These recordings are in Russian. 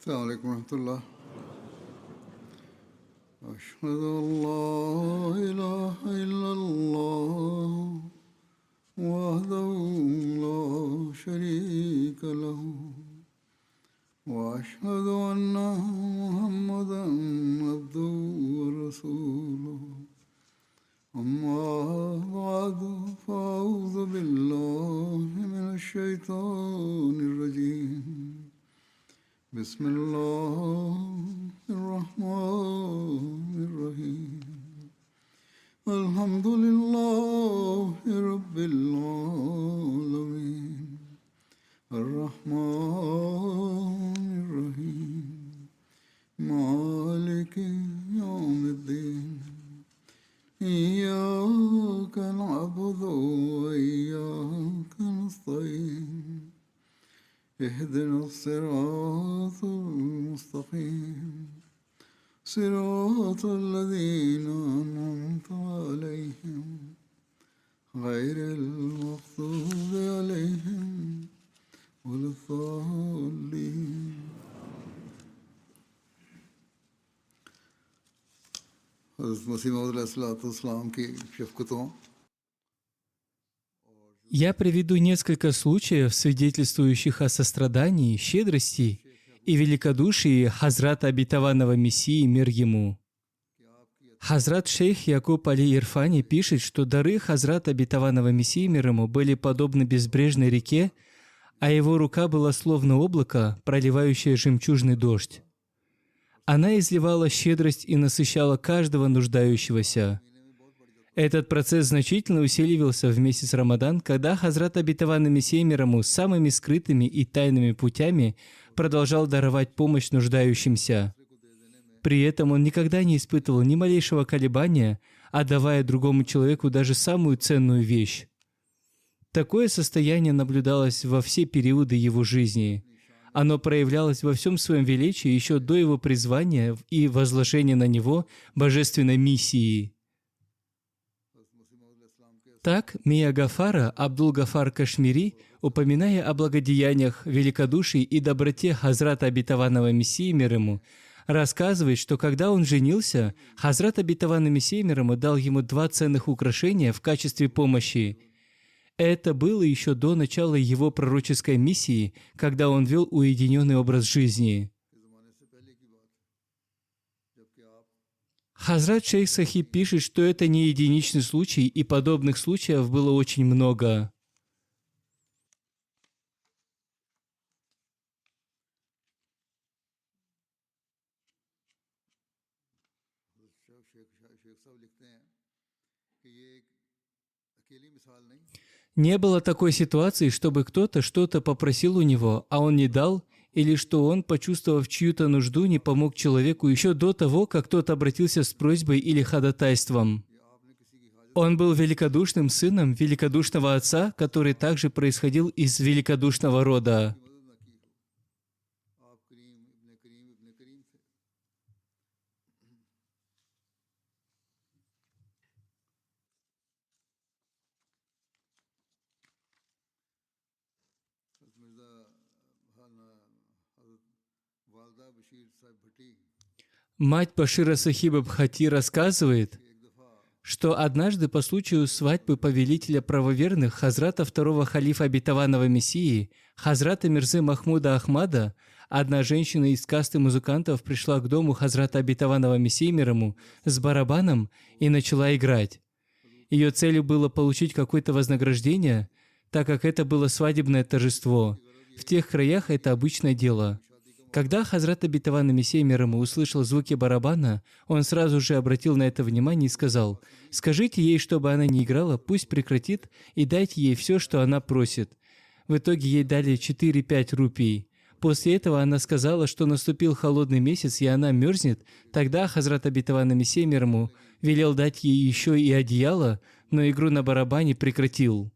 السلام عليكم ورحمة الله. أشهد أن لا إله إلا الله وحده لا شريك له وأشهد أن محمدا عبده ورسوله أما بعد فأعوذ بالله من الشيطان الرجيم بسم الله الرحمن الرحيم الحمد لله رب العالمين الرحمن الرحيم مالك يوم الدين إياك نعبد وإياك نستعين اهدنا الصراط المستقيم صراط الذين أنعمت عليهم غير المغضوب عليهم ولا الضالين. हज़रत मसीह मौऊद अलैहिस्सलाम की शफ़क़तों Я приведу несколько случаев, свидетельствующих о сострадании, щедрости и великодушии Хазрата Обетованного Мессии, мир ему. Хазрат шейх Якуб Али Ирфани пишет, что дары Хазрата Обетованного Мессии, мир ему, были подобны безбрежной реке, а его рука была словно облако, проливающее жемчужный дождь. Она изливала щедрость и насыщала каждого нуждающегося. Этот процесс значительно усиливался в месяц Рамадан, когда Хазрат Обетованный Мессия мир ему самыми скрытыми и тайными путями продолжал даровать помощь нуждающимся. При этом он никогда не испытывал ни малейшего колебания, отдавая другому человеку даже самую ценную вещь. Такое состояние наблюдалось во все периоды его жизни. Оно проявлялось во всем своем величии еще до его призвания и возложения на него божественной миссии. Так, Мия Гафара Абдул-Гафар Кашмири, упоминая о благодеяниях, великодушии и доброте Хазрата Обетованного Мессии мир ему, рассказывает, что когда он женился, Хазрат Обетованный Мессия мир ему дал ему 2 ценных украшения в качестве помощи. Это было еще до начала его пророческой миссии, когда он вел уединенный образ жизни. Хазрат шейх Сахиб пишет, что это не единичный случай, и подобных случаев было очень много. Не было такой ситуации, чтобы кто-то что-то попросил у него, а он не дал, или что он, почувствовав чью-то нужду, не помог человеку еще до того, как тот обратился с просьбой или ходатайством. Он был великодушным сыном великодушного отца, который также происходил из великодушного рода. Мать Башира Сахиба Бхати рассказывает, что однажды по случаю свадьбы повелителя правоверных Хазрата второго халифа Обетованного Мессии, Хазрата Мирзы Махмуда Ахмада, одна женщина из касты музыкантов пришла к дому Хазрата Обетованного Мессии мир ему с барабаном и начала играть. Ее целью было получить какое-то вознаграждение, так как это было свадебное торжество. В тех краях это обычное дело. Когда Хазрат Обетованный Мессия мир ему услышал звуки барабана, он сразу же обратил на это внимание и сказал: «Скажите ей, чтобы она не играла, пусть прекратит, и дайте ей все, что она просит». В итоге ей дали 4-5 рупий. После этого она сказала, что наступил холодный месяц, и она мерзнет. Тогда Хазрат Обетованный Мессия мир ему велел дать ей еще и одеяло, но игру на барабане прекратил.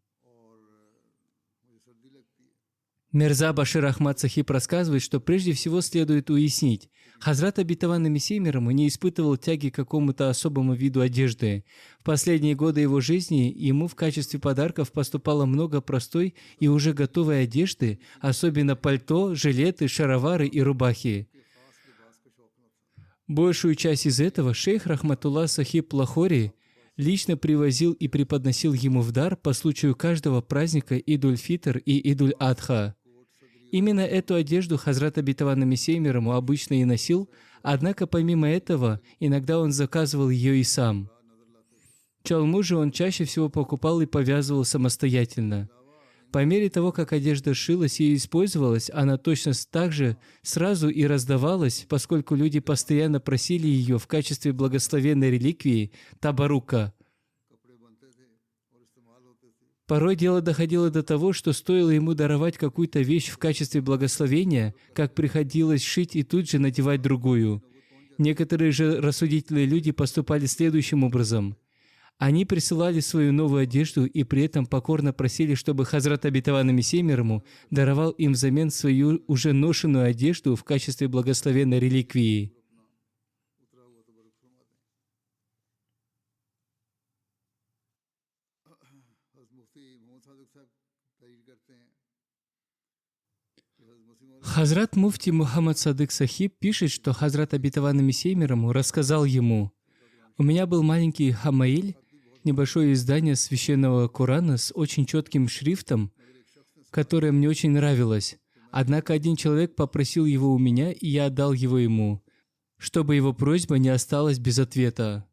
Мирза Башир Ахмад Сахиб рассказывает, что прежде всего следует уяснить, Хазрат Обетованный Мессия мир ему не испытывал тяги к какому-то особому виду одежды. В последние годы его жизни ему в качестве подарков поступало много простой и уже готовой одежды, особенно пальто, жилеты, шаровары и рубахи. Большую часть из этого шейх Рахматуллах Сахиб Лахори лично привозил и преподносил ему в дар по случаю каждого праздника Идуль-Фитр и Идуль-Адха. Именно эту одежду Хазрат Обетованный Мессия мир ему обычно и носил, однако помимо этого, иногда он заказывал ее и сам. Чалму же он чаще всего покупал и повязывал самостоятельно. По мере того, как одежда шилась и использовалась, она точно так же сразу и раздавалась, поскольку люди постоянно просили ее в качестве благословенной реликвии табарука. Порой дело доходило до того, что стоило ему даровать какую-то вещь в качестве благословения, как приходилось шить и тут же надевать другую. Некоторые же рассудительные люди поступали следующим образом. Они присылали свою новую одежду и при этом покорно просили, чтобы Хазрат Обетованный Мессия мир ему даровал им взамен свою уже ношенную одежду в качестве благословенной реликвии. Хазрат Муфти Мухаммад Садык Сахиб пишет, что Хазрат Обетованный Мессия мир ему рассказал ему: «У меня был маленький хамаиль, небольшое издание священного Корана с очень четким шрифтом, которое мне очень нравилось. Однако один человек попросил его у меня, и я отдал его ему, чтобы его просьба не осталась без ответа».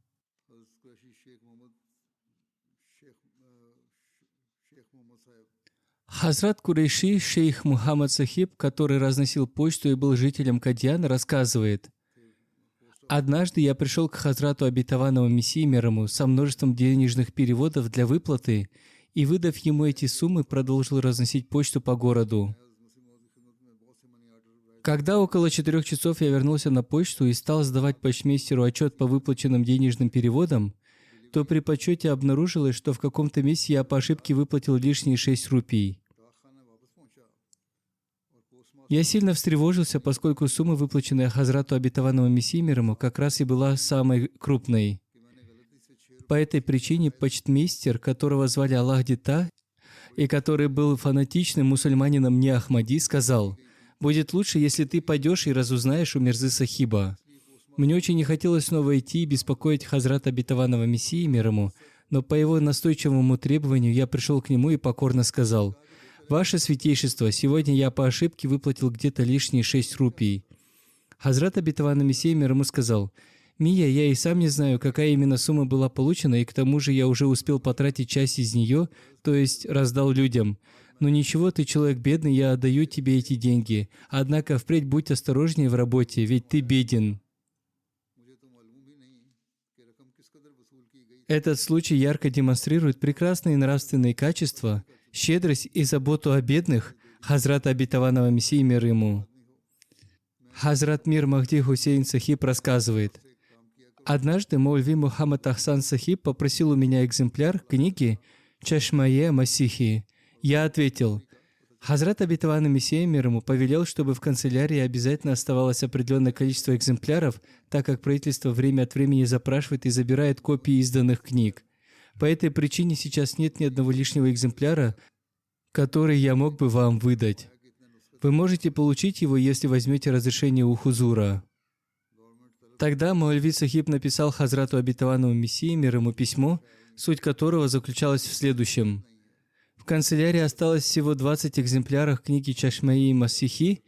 Хазрат Курейши шейх Мухаммад Сахиб, который разносил почту и был жителем Кадьяна, рассказывает: «Однажды я пришел к Хазрату Обетованного Мессии мир ему со множеством денежных переводов для выплаты и, выдав ему эти суммы, продолжил разносить почту по городу. Когда около 4 часов я вернулся на почту и стал сдавать почтмейстеру отчет по выплаченным денежным переводам, то при подсчете обнаружилось, что в каком-то месте я по ошибке выплатил лишние 6 рупий. Я сильно встревожился, поскольку сумма, выплаченная Хазрату Обетованному Мессии мир ему, как раз и была самой крупной. По этой причине почтмейстер, которого звали Аллах Дита, и который был фанатичным мусульманином не Ахмади, сказал: «Будет лучше, если ты пойдешь и разузнаешь у Мирзы Сахиба». Мне очень не хотелось снова идти и беспокоить Хазрата Обетованного Мессии мир ему, но по его настойчивому требованию я пришел к нему и покорно сказал: «Ваше Святейшество, сегодня я по ошибке выплатил где-то лишние 6 рупий». Хазрат Обетованный Мессия мир ему сказал: «Мия, я и сам не знаю, какая именно сумма была получена, и к тому же я уже успел потратить часть из нее, то есть раздал людям. Но ничего, ты человек бедный, я отдаю тебе эти деньги. Однако впредь будь осторожнее в работе, ведь ты беден». Этот случай ярко демонстрирует прекрасные нравственные качества, щедрость и заботу о бедных Хазрата Обетованного Мессии мир ему. Хазрат Мир Махди Хусейн Сахиб рассказывает: «Однажды Маульви Мухаммад Ахсан Сахиб попросил у меня экземпляр книги Чашмае Масихи. Я ответил: Хазрат Обетованный Мессия мир ему повелел, чтобы в канцелярии обязательно оставалось определенное количество экземпляров, так как правительство время от времени запрашивает и забирает копии изданных книг. По этой причине сейчас нет ни одного лишнего экземпляра, который я мог бы вам выдать. Вы можете получить его, если возьмете разрешение у Хузура». Тогда Маульви Сахиб написал Хазрату Обетованному Мессии мир ему письмо, суть которого заключалась в следующем: «В канцелярии осталось всего 20 экземпляров книги Чашмаи Масихи,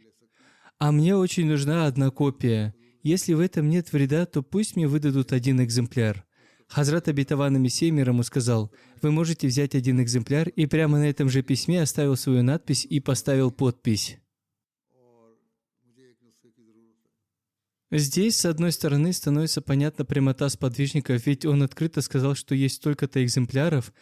а мне очень нужна одна копия. Если в этом нет вреда, то пусть мне выдадут один экземпляр». Хазрат Обетованный Мессия мир ему сказал: «Вы можете взять один экземпляр», и прямо на этом же письме оставил свою надпись и поставил подпись. Здесь, с одной стороны, становится понятна прямота сподвижника, ведь он открыто сказал, что есть столько-то экземпляров,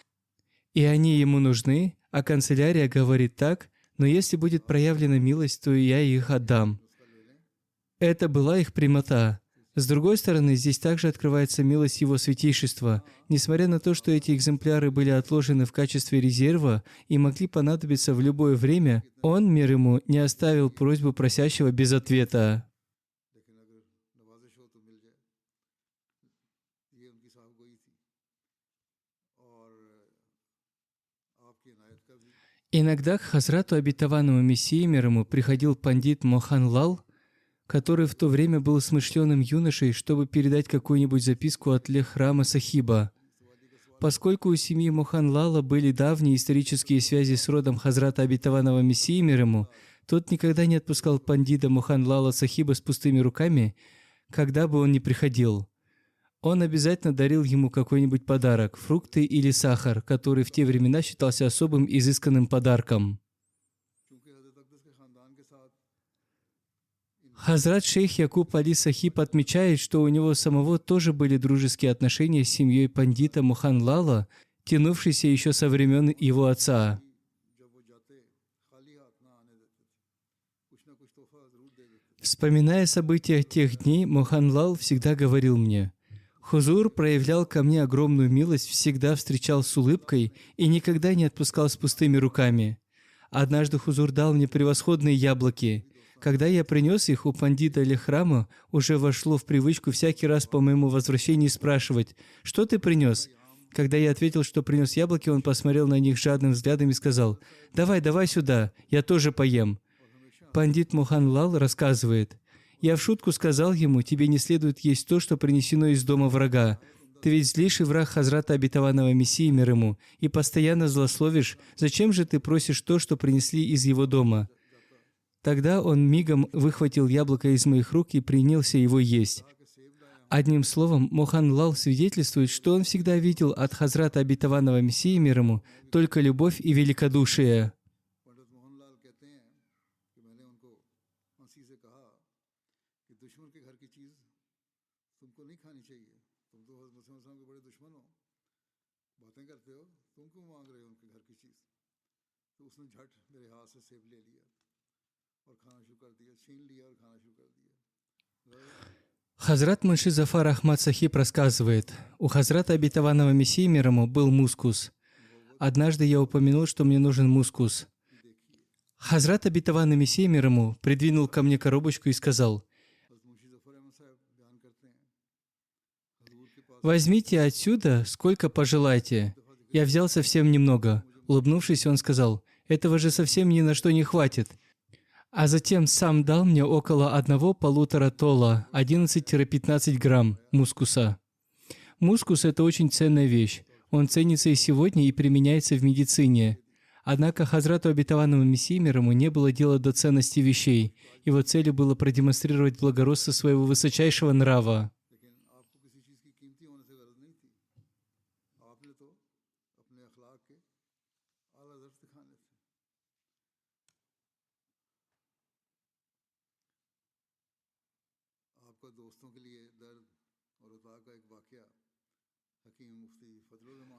и они ему нужны, а канцелярия говорит так: «Но если будет проявлена милость, то я их отдам». Это была их прямота. С другой стороны, здесь также открывается милость Его Святейшества. Несмотря на то, что эти экземпляры были отложены в качестве резерва и могли понадобиться в любое время, он, мир ему, не оставил просьбу просящего без ответа. Иногда к Хазрату Обетованному Мессии мир ему приходил пандит Мохан Лал, который в то время был смышленым юношей, чтобы передать какую-нибудь записку от Лехрама Сахиба. Поскольку у семьи Моханлала были давние исторические связи с родом Хазрата Обетованного Мессии мир ему, тот никогда не отпускал пандита Моханлала Сахиба с пустыми руками, когда бы он ни приходил. Он обязательно дарил ему какой-нибудь подарок, фрукты или сахар, который в те времена считался особым изысканным подарком. Хазрат шейх Якуб Али Сахиб отмечает, что у него самого тоже были дружеские отношения с семьей пандита Моханлала, тянувшиеся еще со времен его отца. Вспоминая события тех дней, Моханлал всегда говорил мне: «Хузур проявлял ко мне огромную милость, всегда встречал с улыбкой и никогда не отпускал с пустыми руками. Однажды Хузур дал мне превосходные яблоки. Когда я принес их, у пандита Лехрама уже вошло в привычку всякий раз по моему возвращении спрашивать: «Что ты принес?» Когда я ответил, что принес яблоки, он посмотрел на них жадным взглядом и сказал: «Давай, давай сюда, я тоже поем». Пандит Моханлал рассказывает: «Я в шутку сказал ему: тебе не следует есть то, что принесено из дома врага. Ты ведь злейший враг Хазрата Обетованного Мессии мир ему, и постоянно злословишь. Зачем же ты просишь то, что принесли из его дома?» Тогда он мигом выхватил яблоко из моих рук и принялся его есть. Одним словом, Моханлал свидетельствует, что он всегда видел от Хазрата Обетованного Мессии мир ему только любовь и великодушие. Хазрат Мунши Зафар Ахмад Сахиб рассказывает: у Хазрата Обетованного Мессии мир ему был мускус. Однажды я упомянул, что мне нужен мускус. Хазрат Обетованный Мессия мир ему придвинул ко мне коробочку и сказал: «Возьмите отсюда, сколько пожелаете». Я взял совсем немного. Улыбнувшись, он сказал: «Этого же совсем ни на что не хватит». А затем сам дал мне около 1,5 тола, 11-15 грамм мускуса. Мускус – это очень ценная вещь. Он ценится и сегодня и применяется в медицине. Однако Хазрату Обетованному Мессии мир ему не было дела до ценности вещей. Его целью было продемонстрировать благородство своего высочайшего нрава.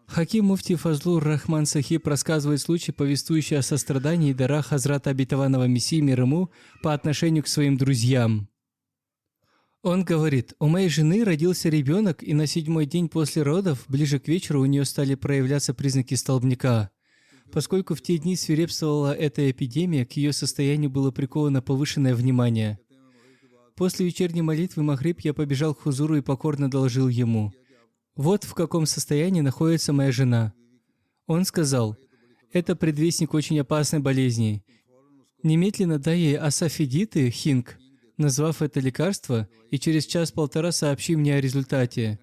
Хаким Муфти Фазлур Рахман Сахиб рассказывает случай, повествующий о сострадании и дарах Хазрата Обетованного Мессии мир ему по отношению к своим друзьям. Он говорит: «У моей жены родился ребенок, и на 7-й день после родов, ближе к вечеру, у нее стали проявляться признаки столбняка. Поскольку в те дни свирепствовала эта эпидемия, к ее состоянию было приковано повышенное внимание. После вечерней молитвы Магриб я побежал к Хузуру и покорно доложил ему: вот в каком состоянии находится моя жена. Он сказал: это предвестник очень опасной болезни. Немедленно дай ей асафедиты, хинг, назвав это лекарство, и через час-полтора сообщи мне о результате.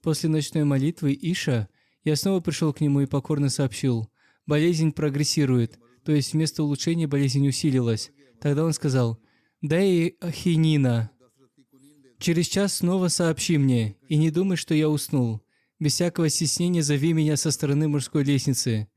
После ночной молитвы Иша я снова пришел к нему и покорно сообщил: болезнь прогрессирует, то есть вместо улучшения болезнь усилилась. Тогда он сказал: дай ей хинина. Через час снова сообщи мне, и не думай, что я уснул. Без всякого стеснения зови меня со стороны мужской лестницы.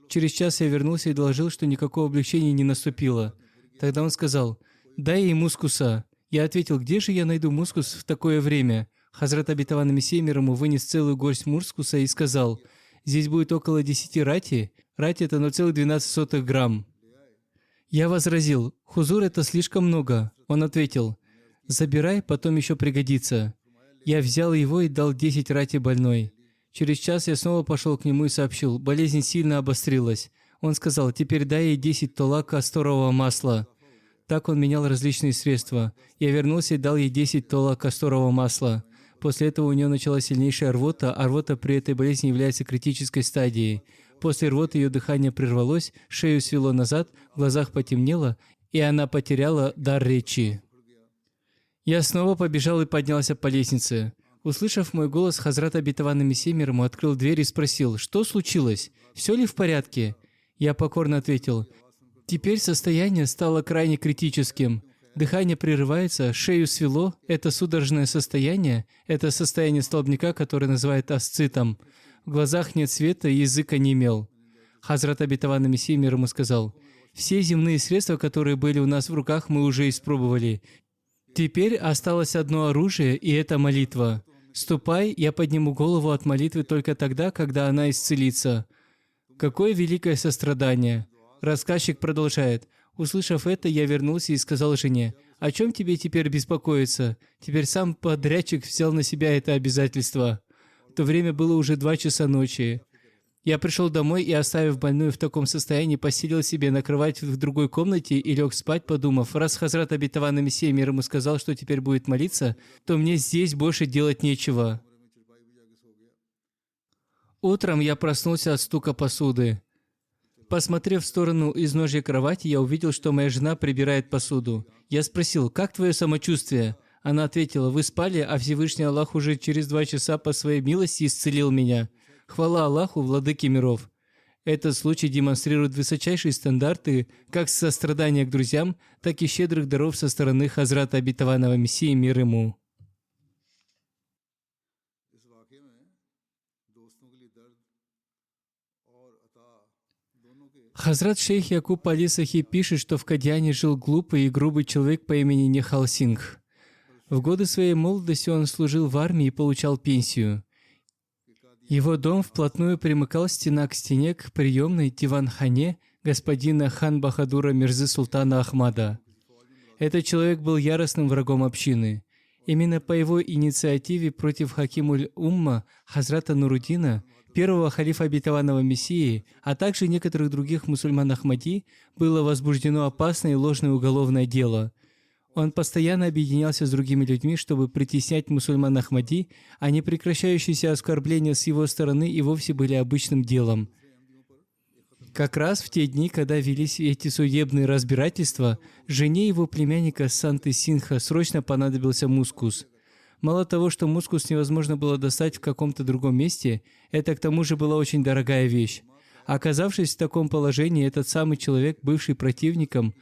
Через час я вернулся и доложил, что никакого облегчения не наступило. Тогда он сказал: дай ей мускуса. Я ответил: где же я найду мускус в такое время? Хазрат Обетованный Мессия мир ему вынес целую горсть мускуса и сказал: здесь будет около 10 рати. Рати – это 0,12 грамм. Я возразил: Хузур, это слишком много. Он ответил: забирай, потом еще пригодится. Я взял его и дал 10 рати больной. Через час я снова пошел к нему и сообщил: болезнь сильно обострилась. Он сказал: теперь дай ей 10 тола касторового масла. Так он менял различные средства. Я вернулся и дал ей 10 тола касторового масла. После этого у нее началась сильнейшая рвота, а рвота при этой болезни является критической стадией. После рвоты ее дыхание прервалось, шею свело назад, в глазах потемнело, и она потеряла дар речи. Я снова побежал и поднялся по лестнице. Услышав мой голос, Хазрат Обетованный Мессия мир ему открыл дверь и спросил: «Что случилось? Все ли в порядке?» Я покорно ответил: «Теперь состояние стало крайне критическим. Дыхание прерывается, шею свело. Это судорожное состояние. Это состояние столбняка, которое называют асцитом. В глазах нет света, язык онемел». Хазрат Обетованный Мессия мир ему сказал: «Все земные средства, которые были у нас в руках, мы уже испробовали. Теперь осталось одно оружие, и это молитва. Ступай, я подниму голову от молитвы только тогда, когда она исцелится». Какое великое сострадание! Рассказчик продолжает: «Услышав это, я вернулся и сказал жене: о чем тебе теперь беспокоиться? Теперь сам подрядчик взял на себя это обязательство». В то время было уже 2 часа ночи. Я пришел домой и, оставив больную в таком состоянии, постелил себе на кровать в другой комнате и лег спать, подумав: раз Хазрат Обетованный Мессия мир ему сказал, что теперь будет молиться, то мне здесь больше делать нечего. Утром я проснулся от стука посуды. Посмотрев в сторону изножья кровати, я увидел, что моя жена прибирает посуду. Я спросил: «Как твое самочувствие?» Она ответила: «Вы спали, а Всевышний Аллах уже через 2 часа по своей милости исцелил меня. Хвала Аллаху, владыке миров». Этот случай демонстрирует высочайшие стандарты как сострадания к друзьям, так и щедрых даров со стороны Хазрата Обетованного Мессии мир ему. Хазрат шейх Якуб Али Сахиб пишет, что в Кадьяне жил глупый и грубый человек по имени Нихал Сингх. В годы своей молодости он служил в армии и получал пенсию. Его дом вплотную примыкал стена к стене к приемной диван-хане господина хан Бахадура Мирзы Султана Ахмада. Этот человек был яростным врагом общины. Именно по его инициативе против Хакимуль-Умма Хазрата Нуруддина, первого халифа Обетованного Мессии, а также некоторых других мусульман Ахмади, было возбуждено опасное и ложное уголовное дело. Он постоянно объединялся с другими людьми, чтобы притеснять мусульман Ахмади, а непрекращающиеся оскорбления с его стороны и вовсе были обычным делом. Как раз в те дни, когда велись эти судебные разбирательства, жене его племянника Санты Сингха срочно понадобился мускус. Мало того, что мускус невозможно было достать в каком-то другом месте, это к тому же была очень дорогая вещь. Оказавшись в таком положении, этот самый человек, бывший противником,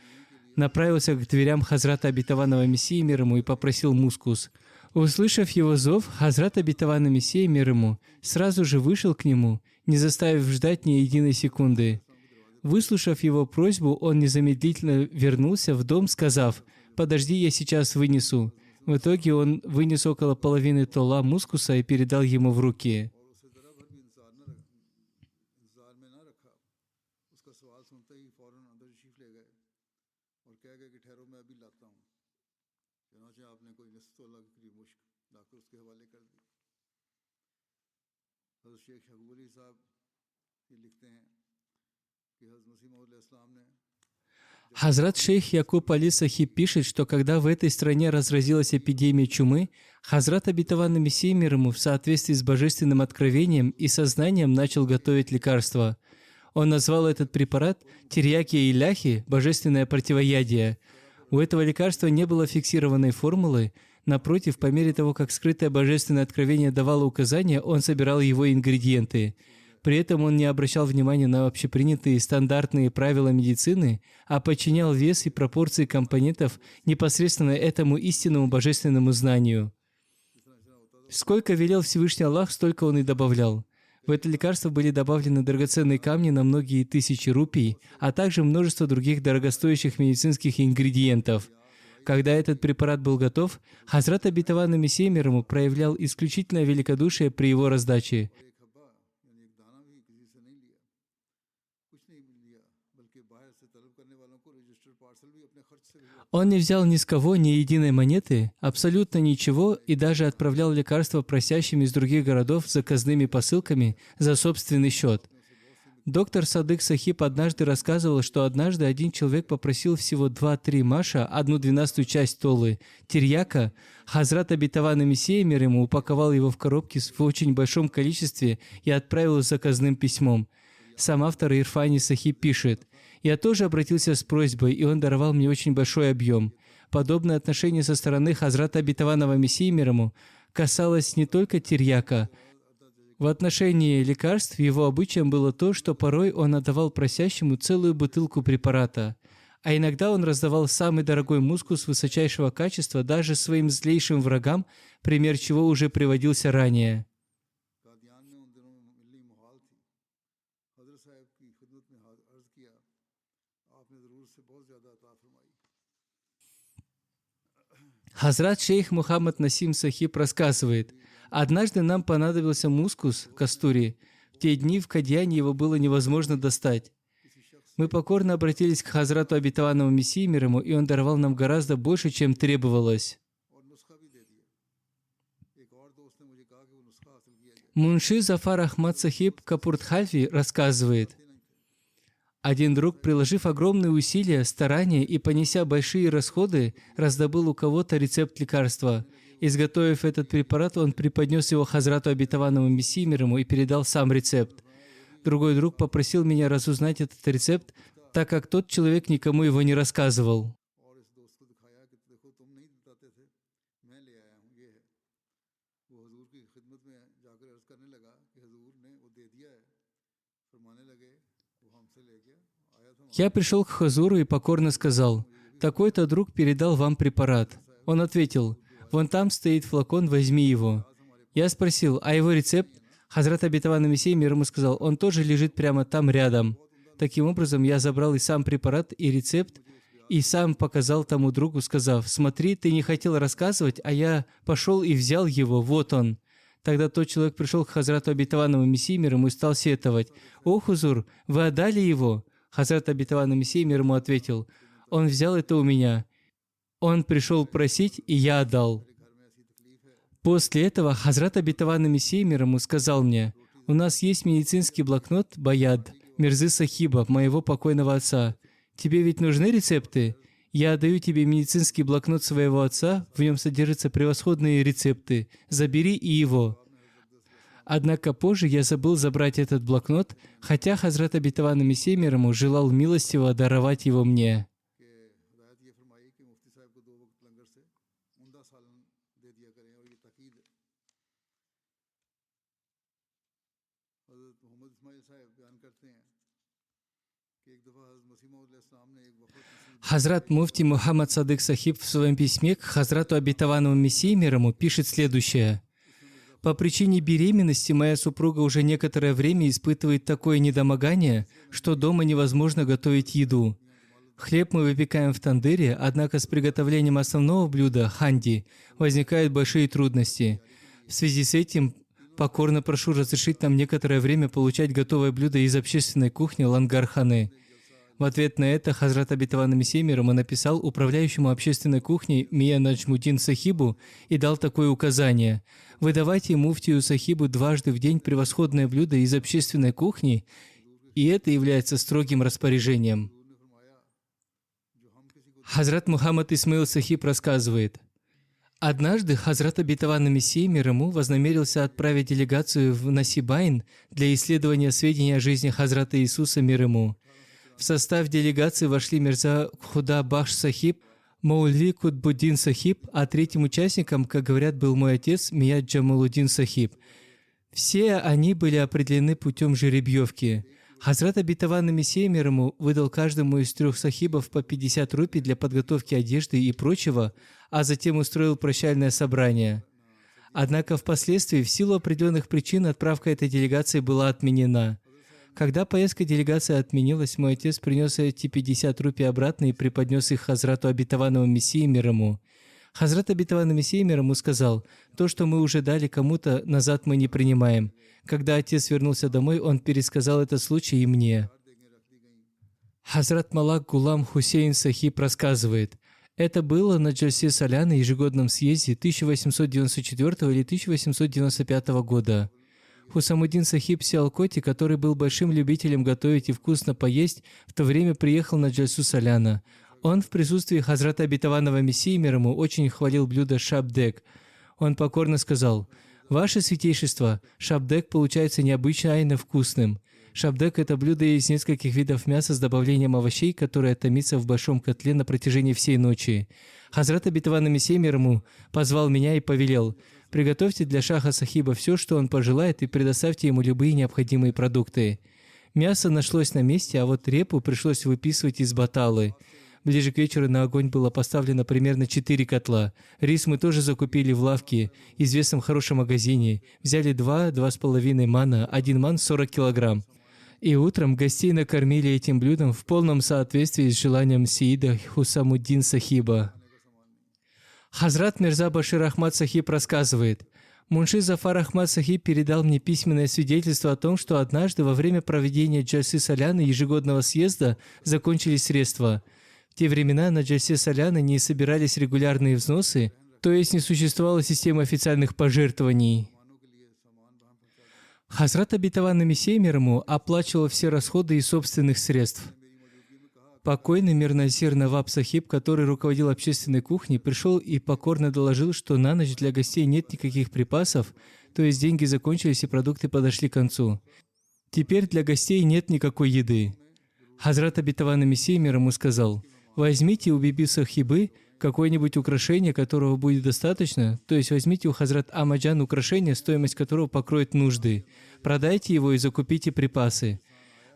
направился к дверям Хазрата Обетованного Мессии мир ему и попросил мускус. Услышав его зов, Хазрат Обетованный Мессия мир ему сразу же вышел к нему, не заставив ждать ни единой секунды. Выслушав его просьбу, он незамедлительно вернулся в дом, сказав: «Подожди, я сейчас вынесу». В итоге он вынес около половины тола мускуса и передал ему в руки. Хазрат шейх Якуб Али Сахиб пишет, что когда в этой стране разразилась эпидемия чумы, Хазрат Обетованный Мессия мир ему в соответствии с божественным откровением и сознанием начал готовить лекарства. Он назвал этот препарат тирьяки-иляхи, божественное противоядие. У этого лекарства не было фиксированной формулы. Напротив, по мере того, как скрытое божественное откровение давало указания, он собирал его ингредиенты. При этом он не обращал внимания на общепринятые стандартные правила медицины, а подчинял вес и пропорции компонентов непосредственно этому истинному божественному знанию. Сколько велел Всевышний Аллах, столько он и добавлял. В это лекарство были добавлены драгоценные камни на многие тысячи рупий, а также множество других дорогостоящих медицинских ингредиентов. Когда этот препарат был готов, Хазрат Обетованный Мессия мир ему проявлял исключительное великодушие при его раздаче. Он не взял ни с кого ни единой монеты, абсолютно ничего, и даже отправлял лекарства просящим из других городов заказными посылками за собственный счет. Доктор Садык Сахиб однажды рассказывал, что однажды один человек попросил всего 2-3 маша, 1/12 часть толы, тирьяка. Хазрат Обетованный Мессия мир ему упаковал его в коробки в очень большом количестве и отправил заказным письмом. Сам автор Ирфани Сахиб пишет: «Я тоже обратился с просьбой, и он даровал мне очень большой объем. подобное отношение со стороны Хазрата Обетованного Мессии мир ему касалось не только тирьяка. В отношении лекарств его обычаем было то, что порой он отдавал просящему целую бутылку препарата, а иногда он раздавал самый дорогой мускус высочайшего качества даже своим злейшим врагам, пример чего уже приводился ранее. Хазрат шейх Мухаммад Насим Сахиб рассказывает: «Однажды нам понадобился мускус, кастури. В те дни в Кадьяне его было невозможно достать. Мы покорно обратились к Хазрату Обетованному Мессии мир ему, и он даровал нам гораздо больше, чем требовалось». Мунши Зафар Ахмад Сахиб Капуртхальфи рассказывает: один друг, приложив огромные усилия, старания и понеся большие расходы, раздобыл у кого-то рецепт лекарства. Изготовив этот препарат, он преподнес его Хазрату Обетованному Мессии мир ему и передал сам рецепт. Другой друг попросил меня разузнать этот рецепт, так как тот человек никому его не рассказывал. Я пришел к Хазуру и покорно сказал: «Такой-то друг передал вам препарат». Он ответил: «Вон там стоит флакон, возьми его». Я спросил: «А его рецепт?» Хазрат Обетованный Мессия мир ему сказал: «Он тоже лежит прямо там рядом». Таким образом, я забрал и сам препарат, и рецепт, и сам показал тому другу, сказав: «Смотри, ты не хотел рассказывать, а я пошел и взял его, вот он». Тогда тот человек пришел к Хазрату Обетованному Мессии мир ему и стал сетовать: «О, Хузур, вы отдали его?» Хазрат Обетованный Мессия мир ему ответил: «Он взял это у меня. Он пришел просить, и я отдал». После этого Хазрат Обетованный Мессия мир ему сказал мне: «У нас есть медицинский блокнот Баяд Мирзы Сахиба, моего покойного отца. Тебе ведь нужны рецепты? Я отдаю тебе медицинский блокнот своего отца, в нем содержатся превосходные рецепты. Забери и его». Однако позже я забыл забрать этот блокнот, хотя Хазрат Обетованный Мессия мир ему желал милостиво даровать его мне. Хазрат Муфти Мухаммад Садык Сахиб в своем письме к Хазрату Обетованному Мессии мир ему пишет следующее: «По причине беременности моя супруга уже некоторое время испытывает такое недомогание, что дома невозможно готовить еду. Хлеб мы выпекаем в тандыре, однако с приготовлением основного блюда, ханди, возникают большие трудности. В связи с этим покорно прошу разрешить нам некоторое время получать готовое блюдо из общественной кухни Лангар-ханы». В ответ на это Хазрат Обетованный Мессия мир ему написал управляющему общественной кухней Мия Наджмуддин Сахибу и дал такое указание: выдавайте муфтию Сахибу дважды в день превосходное блюдо из общественной кухни, и это является строгим распоряжением. Хазрат Мухаммад Исмаил Сахиб рассказывает: однажды Хазрат Обетованный Мессия мир ему вознамерился отправить делегацию в Насибайн для исследования сведений о жизни Хазрата Иисуса мир ему. В состав делегации вошли Мирза Худа Бахш Сахиб, Маульви Кутбуддин Сахиб, а третьим участником, как говорят, был мой отец Мияд Джамалуддин Сахиб. Все они были определены путем жеребьевки. Хазрат Обетованный Мессия мир ему выдал каждому из 3 сахибов по 50 рупий для подготовки одежды и прочего, а затем устроил прощальное собрание. Однако впоследствии, в силу определенных причин, отправка этой делегации была отменена. Когда поездка делегации отменилась, мой отец принес эти 50 рупий обратно и преподнес их Хазрату Обетованному Мессии мир ему. Хазрат Обетованный Мессия мир ему сказал: «То, что мы уже дали кому-то, назад мы не принимаем». Когда отец вернулся домой, он пересказал этот случай и мне. Хазрат Малак Гулам Хусейн Сахиб рассказывает: это было на Джальсе Соляна ежегодном съезде 1894 или 1895 года. Хусамуддин Сахиб Сиалкоти, который был большим любителем готовить и вкусно поесть, в то время приехал на Джальсу Соляна. Он в присутствии Хазрата Обетованного Мессии мир ему очень хвалил блюдо шабдек. Он покорно сказал: «Ваше святейшество, шабдек получается необычайно вкусным. Шабдек – это блюдо из нескольких видов мяса с добавлением овощей, которое томится в большом котле на протяжении всей ночи. Хазрат обетованный Мессия мир ему позвал меня и повелел: «Приготовьте для Шаха Сахиба все, что он пожелает, и предоставьте ему любые необходимые продукты». Мясо нашлось на месте, а вот репу пришлось выписывать из баталы. Ближе к вечеру на огонь было поставлено примерно 4 котла. Рис мы тоже закупили в лавке, известном хорошем магазине. Взяли 2,5 мана, 1 ман 40 килограмм. И утром гостей накормили этим блюдом в полном соответствии с желанием Сеида Хусамуддин Сахиба. Хазрат Мирза Башир Ахмад Сахиб рассказывает: Мунши Зафар Ахмад Сахиб передал мне письменное свидетельство о том, что однажды во время проведения Джальсы Соляны ежегодного съезда закончились средства. В те времена на Джальсе Соляны не собирались регулярные взносы, то есть не существовала система официальных пожертвований. Хазрат обетованный Мессия мир ему оплачивал все расходы из собственных средств. Покойный Мирназир Наваб Сахиб, который руководил общественной кухней, пришел и покорно доложил, что на ночь для гостей нет никаких припасов, то есть деньги закончились и продукты подошли к концу. Теперь для гостей нет никакой еды. Хазрат обетованный Мессия мир ему сказал: возьмите у Биби Сахибы какое-нибудь украшение, которого будет достаточно, то есть возьмите у Хазрат Амаджан украшение, стоимость которого покроет нужды, продайте его и закупите припасы.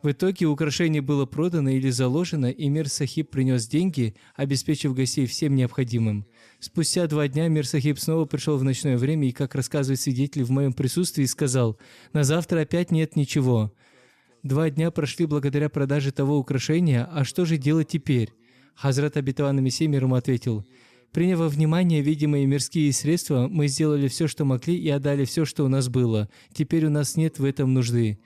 В итоге украшение было продано или заложено, и Мир Сахиб принес деньги, обеспечив гостей всем необходимым. Спустя 2 дня Мир Сахиб снова пришел в ночное время и, как рассказывает свидетель, в моем присутствии сказал: «На завтра опять нет ничего». 2 дня прошли благодаря продаже того украшения, а что же делать теперь? Хазрат обетованный Мессия мир ему ответил: «Приняв во внимание видимые мирские средства, мы сделали все, что могли, и отдали все, что у нас было. Теперь у нас нет в этом нужды.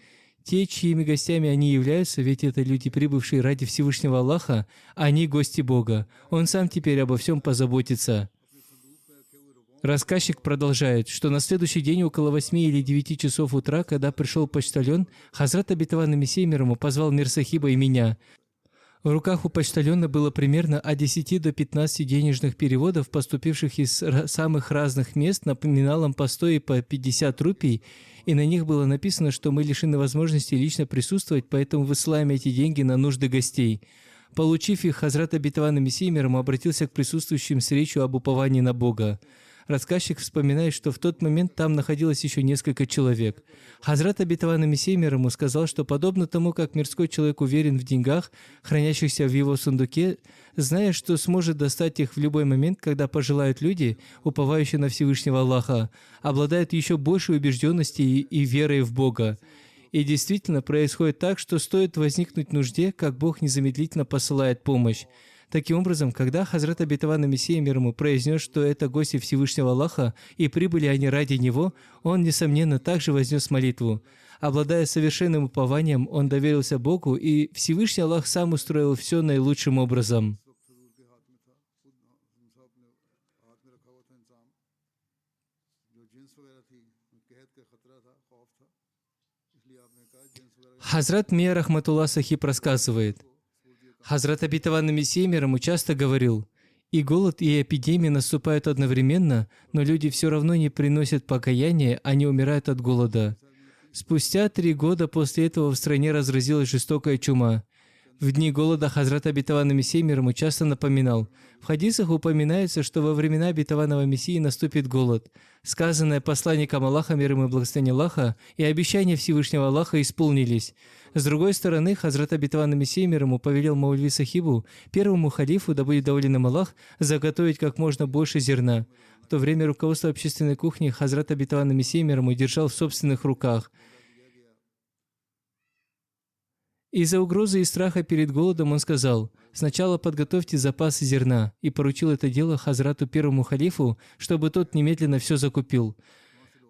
Те, чьими гостями они являются, ведь это люди, прибывшие ради Всевышнего Аллаха, они гости Бога. Он сам теперь обо всем позаботится». Рассказчик продолжает, что на следующий день около 8 или 9 часов утра, когда пришел почтальон, Хазрат обетованный Мессия мир ему позвал Мир Сахиба и меня. В руках у почтальона было примерно от 10 до 15 денежных переводов, поступивших из самых разных мест, номиналом по 100 и по 50 рупий, и на них было написано, что мы лишены возможности лично присутствовать, поэтому высылаем эти деньги на нужды гостей. Получив их, Хазрат обетованный Мессия мир ему обратился к присутствующим с речью об уповании на Бога. Рассказчик вспоминает, что в тот момент там находилось еще несколько человек. Хазрат обетованный Мессия мир ему сказал, что подобно тому, как мирской человек уверен в деньгах, хранящихся в его сундуке, зная, что сможет достать их в любой момент, когда пожелают люди, уповающие на Всевышнего Аллаха, обладают еще большей убежденностью и верой в Бога. И действительно происходит так, что стоит возникнуть нужде, как Бог незамедлительно посылает помощь. Таким образом, когда Хазрат обетованный Мессия мир ему произнес, что это гости Всевышнего Аллаха, и прибыли они ради Него, он, несомненно, также вознес молитву. Обладая совершенным упованием, он доверился Богу, и Всевышний Аллах сам устроил все наилучшим образом. Хазрат Мия Рахматулла Сахиб рассказывает: Хазрат обетованный Мессия мир ему часто говорил: «И голод, и эпидемия наступают одновременно, но люди все равно не приносят покаяния, они умирают от голода». Спустя 3 года после этого в стране разразилась жестокая чума. В дни голода Хазрат обетованный Мессия мир ему часто напоминал: в хадисах упоминается, что во времена обетованного Мессии наступит голод. Сказанное посланником Аллаха, мир ему и благословение Аллаха, и обещания Всевышнего Аллаха исполнились. С другой стороны, Хазрат обетованный Мессия мир ему повелел Маульви Сахибу, первому халифу, да будет доволен им Аллах, заготовить как можно больше зерна. В то время руководство общественной кухни Хазрат обетованный Мессия мир ему держал в собственных руках. Из-за угрозы и страха перед голодом он сказал: «Сначала подготовьте запасы зерна», и поручил это дело Хазрату первому халифу, чтобы тот немедленно все закупил.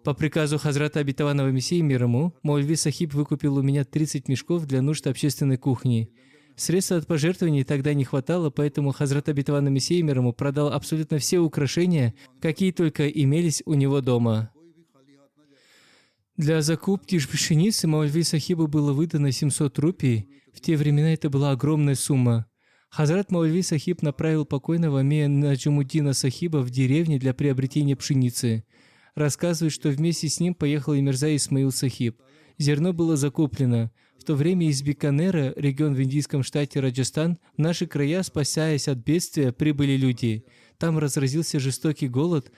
По приказу Хазрата обетованного Мессии мир ему, Маульви Сахиб выкупил у меня 30 мешков для нужд общественной кухни. Средств от пожертвований тогда не хватало, поэтому Хазрат обетованный Мессия мир ему продал абсолютно все украшения, какие только имелись у него дома. Для закупки пшеницы Маульви Сахибу было выдано 700 рупий. В те времена это была огромная сумма. Хазрат Маульви Сахиб направил покойного Мия Наджумуддина Сахиба в деревню для приобретения пшеницы. Рассказывает, что вместе с ним поехал и Мирза Исмаил Сахиб. Зерно было закуплено. В то время из Биканера, регион в индийском штате Раджастан, в наши края, спасаясь от бедствия, прибыли люди. Там разразился жестокий голод,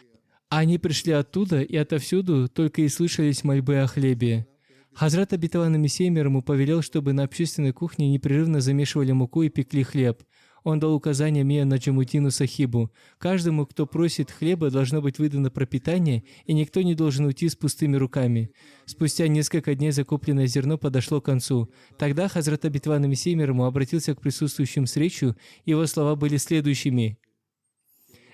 а они пришли оттуда и отовсюду только и слышались мольбы о хлебе. Хазрат обетованный Мессия мир ему повелел, чтобы на общественной кухне непрерывно замешивали муку и пекли хлеб. Он дал указание Мия Наджамуддину Сахибу: каждому, кто просит хлеба, должно быть выдано пропитание, и никто не должен уйти с пустыми руками. Спустя несколько дней закупленное зерно подошло к концу. Тогда Хазрат обетованный Мессия мир ему обратился к присутствующим с речью, его слова были следующими: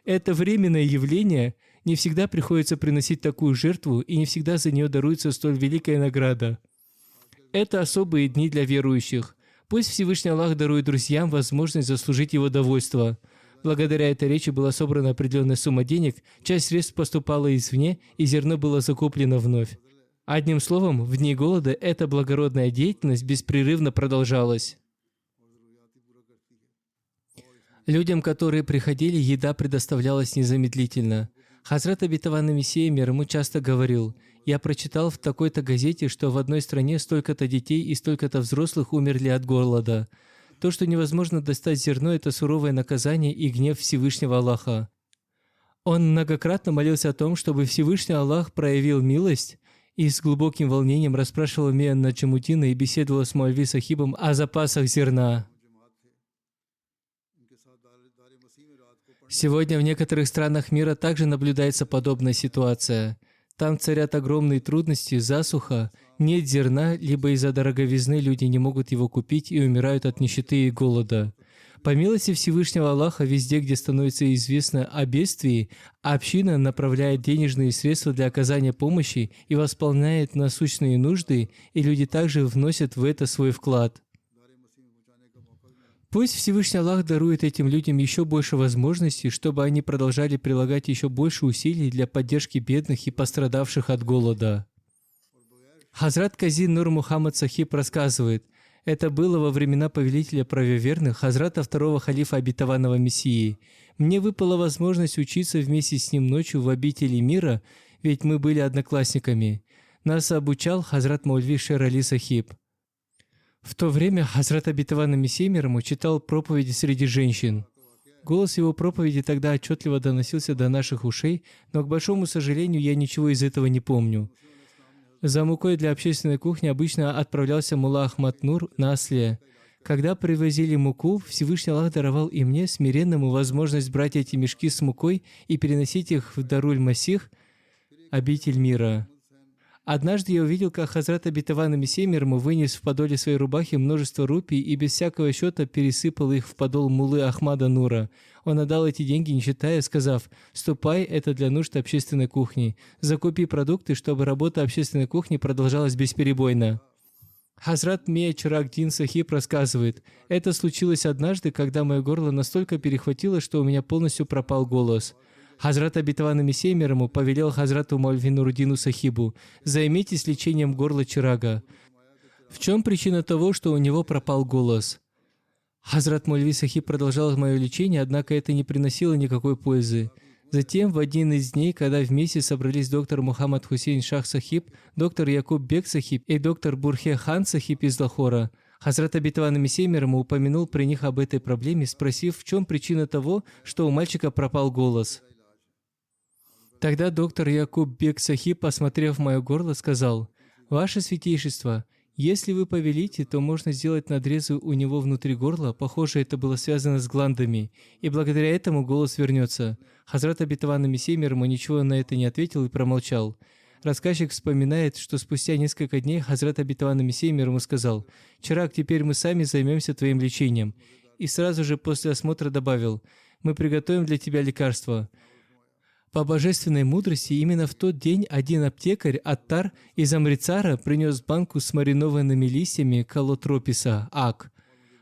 «Это временное явление, не всегда приходится приносить такую жертву, и не всегда за нее даруется столь великая награда. Это особые дни для верующих. Пусть Всевышний Аллах дарует друзьям возможность заслужить его довольство». Благодаря этой речи была собрана определенная сумма денег, часть средств поступала извне, и зерно было закуплено вновь. Одним словом, в дни голода эта благородная деятельность беспрерывно продолжалась. Людям, которые приходили, еда предоставлялась незамедлительно. Хазрат обетованный Мессия мир ему часто говорил: «Я прочитал в такой-то газете, что в одной стране столько-то детей и столько-то взрослых умерли от голода. То, что невозможно достать зерно, это суровое наказание и гнев Всевышнего Аллаха». Он многократно молился о том, чтобы Всевышний Аллах проявил милость, и с глубоким волнением расспрашивал Мия Наджамуддина и беседовал с Муальви Сахибом о запасах зерна. Сегодня в некоторых странах мира также наблюдается подобная ситуация. Там царят огромные трудности, засуха, нет зерна, либо из-за дороговизны люди не могут его купить и умирают от нищеты и голода. По милости Всевышнего Аллаха, везде, где становится известно о бедствии, община направляет денежные средства для оказания помощи и восполняет насущные нужды, и люди также вносят в это свой вклад. Пусть Всевышний Аллах дарует этим людям еще больше возможностей, чтобы они продолжали прилагать еще больше усилий для поддержки бедных и пострадавших от голода. Хазрат Кази Нур Мухаммад Сахиб рассказывает: это было во времена повелителя правоверных, Хазрата второго халифа обетованного Мессии. Мне выпала возможность учиться вместе с ним ночью в обители мира, ведь мы были одноклассниками. Нас обучал Хазрат Маульви Шер Али Сахиб. В то время Хазрат обетованный Мессия мир ему читал проповеди среди женщин. Голос его проповеди тогда отчетливо доносился до наших ушей, но, к большому сожалению, я ничего из этого не помню. За мукой для общественной кухни обычно отправлялся мулла Ахмад Нур на осле. Когда привозили муку, Всевышний Аллах даровал и мне, смиренному, возможность брать эти мешки с мукой и переносить их в Даруль-Масих, обитель мира. Однажды я увидел, как Хазрат обетованный Мессия мир ему вынес в подоле своей рубахи множество рупий и без всякого счета пересыпал их в подол муллы Ахмада Нура. Он отдал эти деньги, не считая, сказав: «Ступай, это для нужд общественной кухни. Закупи продукты, чтобы работа общественной кухни продолжалась бесперебойно». Хазрат Мия Чирак-Дин Сахиб рассказывает: «Это случилось однажды, когда мое горло настолько перехватило, что у меня полностью пропал голос. Хазрат обетованный Мессия мир ему повелел Хазрату Маульви Нуруддину Сахибу: займитесь лечением горла Чирага. В чем причина того, что у него пропал голос? Хазрат Маульви Сахиб продолжал мое лечение, однако это не приносило никакой пользы. Затем, в один из дней, когда вместе собрались доктор Мухаммад Хусейн Шах Сахиб, доктор Якуб Бек Сахиб и доктор Бурхе Хан Сахиб из Лахора, Хазрат обетованный Мессия мир ему упомянул при них об этой проблеме, спросив, в чем причина того, что у мальчика пропал голос. Тогда доктор Якуб Бек Сахиб, посмотрев мое горло, сказал: «Ваше святейшество, если вы повелите, то можно сделать надрезы у него внутри горла, похоже, это было связано с гландами, и благодаря этому голос вернется». Хазрат обетованный Мессия мир ему ничего на это не ответил и промолчал. Рассказчик вспоминает, что спустя несколько дней Хазрат обетованный Мессия мир ему сказал: «Чирак, теперь мы сами займемся твоим лечением». И сразу же после осмотра добавил: «Мы приготовим для тебя лекарство». По божественной мудрости именно в тот день один аптекарь Аттар из Амрицара принес банку с маринованными листьями калотрописа ак.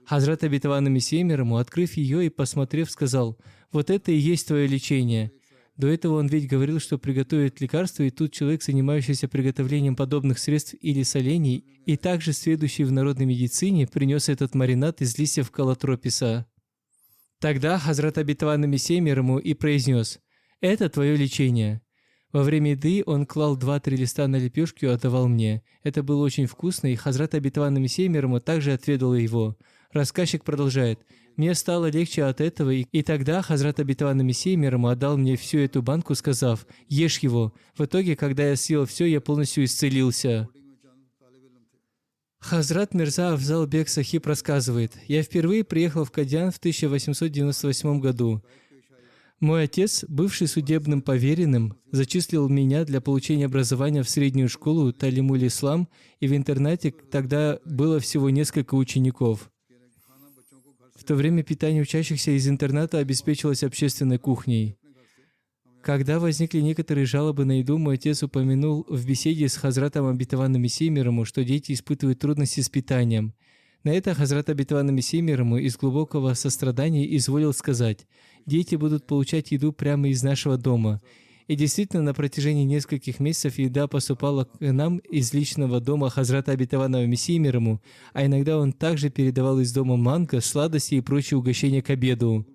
Хазрат обетованный Мессия мир ему, открыв ее и посмотрев, сказал: «Вот это и есть твое лечение». До этого он ведь говорил, что приготовит лекарство, и тут человек, занимающийся приготовлением подобных средств или солений, и также следующий в народной медицине, принес этот маринад из листьев калотрописа. Тогда Хазрат обетованный Мессия мир ему и произнес: «Это твое лечение». Во время еды он клал 2-3 листа на лепешку и отдавал мне. Это было очень вкусно, и Хазрат обетованный Мессия мир ему также отведал его. Рассказчик продолжает. Мне стало легче от этого, и тогда Хазрат обетованный Мессия мир ему отдал мне всю эту банку, сказав: «Ешь его». В итоге, когда я съел все, я полностью исцелился. Хазрат Мирза Афзал Бек Сахиб рассказывает: «Я впервые приехал в Кадьян в 1898 году. Мой отец, бывший судебным поверенным, зачислил меня для получения образования в среднюю школу Талимуль-Ислам, и в интернате тогда было всего несколько учеников. В то время питание учащихся из интерната обеспечивалось общественной кухней. Когда возникли некоторые жалобы на еду, мой отец упомянул в беседе с Хазратом обетованным Мессией мир ему, что дети испытывают трудности с питанием. На это Хазрат обетованный Мессией мир ему из глубокого сострадания изволил сказать: «Дети будут получать еду прямо из нашего дома». И действительно, на протяжении нескольких месяцев еда поступала к нам из личного дома Хазрата обетованного Мессии мир ему, а иногда он также передавал из дома манго, сладости и прочие угощения к обеду.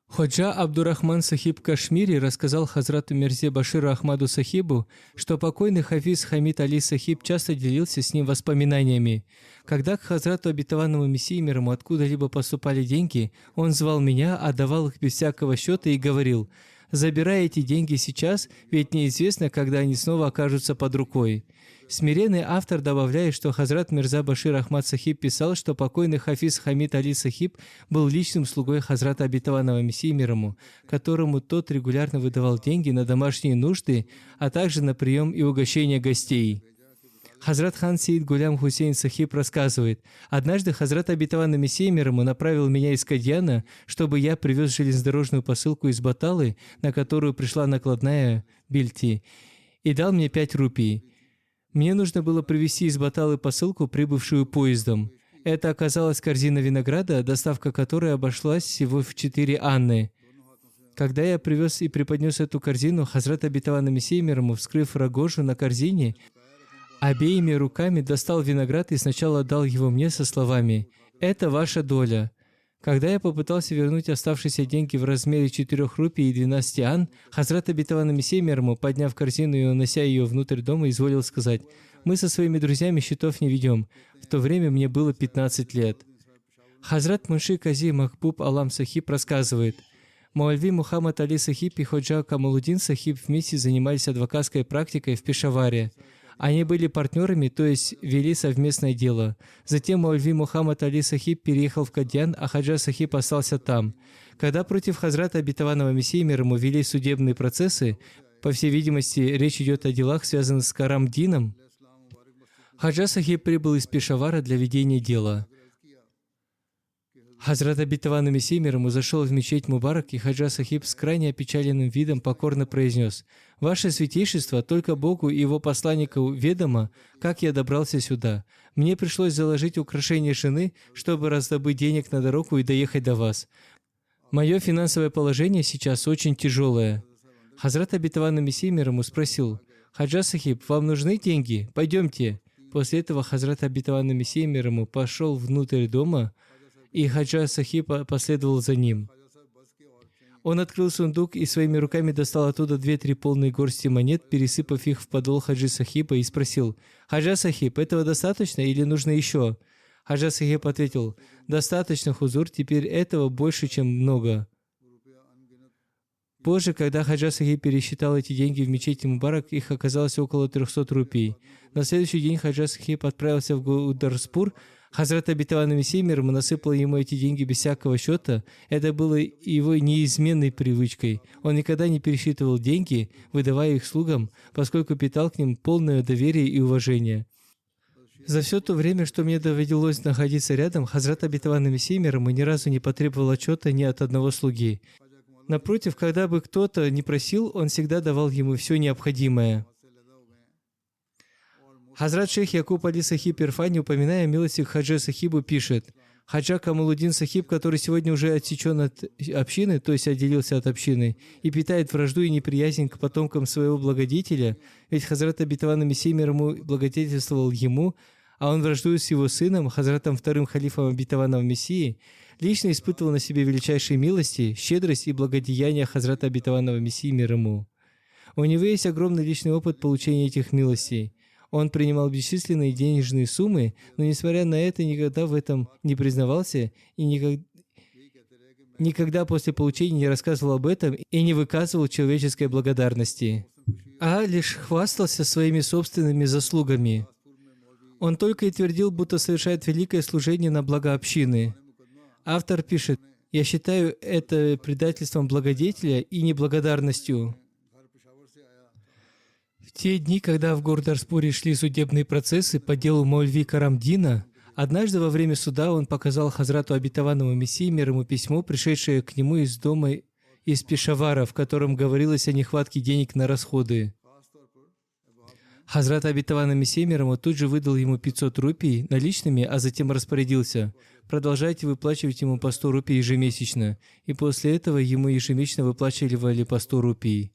Ходжа Абдурахман Сахиб Кашмири рассказал Хазрату Мирзе Баширу Ахмаду Сахибу, что покойный Хафиз Хамид Али Сахиб часто делился с ним воспоминаниями. Когда к Хазрату обетованному Мессии мир ему откуда-либо поступали деньги, он звал меня, отдавал их без всякого счета и говорил: «Забирай эти деньги сейчас, ведь неизвестно, когда они снова окажутся под рукой». Смиренный автор добавляет, что Хазрат Мирза Башир Ахмад Сахиб писал, что покойный Хафиз Хамид Али Сахиб был личным слугой Хазрата обетованного Мессии мир ему, которому тот регулярно выдавал деньги на домашние нужды, а также на прием и угощение гостей. Хазрат хан Сеид Гулям Хусейн Сахиб рассказывает: «Однажды Хазрат обетованный Мессия мир ему направил меня из Кадьяна, чтобы я привез железнодорожную посылку из Баталы, на которую пришла накладная бильти, и дал мне 5 рупий. Мне нужно было привезти из Баталы посылку, прибывшую поездом. Это оказалась корзина винограда, доставка которой обошлась всего в 4 анны. Когда я привез и преподнес эту корзину, Хазрат обетованный Мессия мир ему, вскрыв рогожу на корзине, обеими руками достал виноград и сначала дал его мне со словами: «Это ваша доля». Когда я попытался вернуть оставшиеся деньги в размере 4 рупий и 12 ан, Хазрат обетованный Мессия мир ему, подняв корзину и унося ее внутрь дома, изволил сказать: «Мы со своими друзьями счетов не ведем. В то время мне было 15 лет». Хазрат Мунши Кази Махбуб Алам Сахиб рассказывает: «Маульви Мухаммад Али Сахиб и Ходжа Камалудин Сахиб вместе занимались адвокатской практикой в Пешаваре. Они были партнерами, то есть вели совместное дело. Затем Маульви Мухаммад Али Сахиб переехал в Кадьян, а Хаджа Сахиб остался там. Когда против Хазрата обетованного Мессии мир ему вели судебные процессы, по всей видимости, речь идет о делах, связанных с Карам-Дином, Хаджа Сахиб прибыл из Пешавара для ведения дела. Хазрат обетованный Мессия мир ему зашел в мечеть Мубарак, и Хаджа Сахиб с крайне опечаленным видом покорно произнес: «Ваше святейшество, только Богу и его посланнику ведомо, как я добрался сюда. Мне пришлось заложить украшение жены, чтобы раздобыть денег на дорогу и доехать до вас. Мое финансовое положение сейчас очень тяжелое». Хазрат обетованный Мессия мир ему спросил: «Хаджа Сахиб, вам нужны деньги? Пойдемте». После этого Хазрат обетованный Мессия мир ему пошел внутрь дома, и Хаджа Сахиб последовал за ним. Он открыл сундук и своими руками достал оттуда 2-3 полные горсти монет, пересыпав их в подол Хаджи Сахиба, и спросил: «Хаджа Сахиб, этого достаточно или нужно еще?» Хаджа Сахиб ответил: «Достаточно, хузур, теперь этого больше, чем много». Позже, когда Хаджа Сахиб пересчитал эти деньги в мечети Мубарак, их оказалось около 300 рупий. На следующий день Хаджа Сахиб отправился в Гударспур. Хазрат обетованный Мессия мир ему насыпал ему эти деньги без всякого счета. Это было его неизменной привычкой. Он никогда не пересчитывал деньги, выдавая их слугам, поскольку питал к ним полное доверие и уважение. За все то время, что мне довелось находиться рядом, Хазрат обетованный Мессия мир ему ни разу не потребовал отчета ни от одного слуги. Напротив, когда бы кто-то ни просил, он всегда давал ему все необходимое. Хазрат шейх Якуб Али Сахиб Ирфани, упоминая о милости к Хаджи Сахибу, пишет: «Хаджа Камалудин Сахиб, который сегодня уже отсечен от общины, то есть отделился от общины, и питает вражду и неприязнь к потомкам своего благодетеля, ведь Хазрат обетованный Мессия мир ему благодетельствовал ему, а он враждует с его сыном, Хазратом вторым халифом обетованного Мессии, лично испытывал на себе величайшие милости, щедрость и благодеяния Хазрата обетованного Мессии мир ему». У него есть огромный личный опыт получения этих милостей. Он принимал бесчисленные денежные суммы, но, несмотря на это, никогда в этом не признавался и никогда после получения не рассказывал об этом и не выказывал человеческой благодарности, а лишь хвастался своими собственными заслугами. Он только и твердил, будто совершает великое служение на благо общины. Автор пишет: «Я считаю это предательством благодетеля и неблагодарностью». В те дни, когда в Гурдарспуре шли судебные процессы по делу Мольви Карамдина, однажды во время суда он показал Хазрату Обетованному Мессии, мир ему, письмо, пришедшее к нему из дома из Пешавара, в котором говорилось о нехватке денег на расходы. Хазрат Обетованный Мессия, мир ему, тут же выдал ему 500 рупий наличными, а затем распорядился: продолжайте выплачивать ему по 100 рупий ежемесячно. И после этого ему ежемесячно выплачивали по 100 рупий.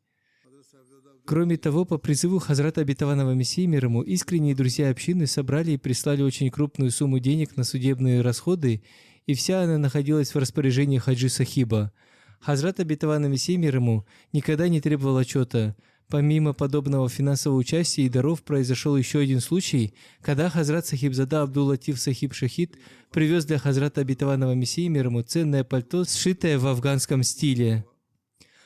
Кроме того, по призыву Хазрата Обетованного Мессии, мир ему, искренние друзья общины собрали и прислали очень крупную сумму денег на судебные расходы, и вся она находилась в распоряжении Хаджи Сахиба. Хазрат Обетованный Мессия, мир ему, никогда не требовал отчета. Помимо подобного финансового участия и даров, произошел еще один случай, когда Хазрат Сахибзада Абдул-Латиф Сахиб Шахид привез для Хазрата Обетованного Мессии, мир ему, ценное пальто, сшитое в афганском стиле.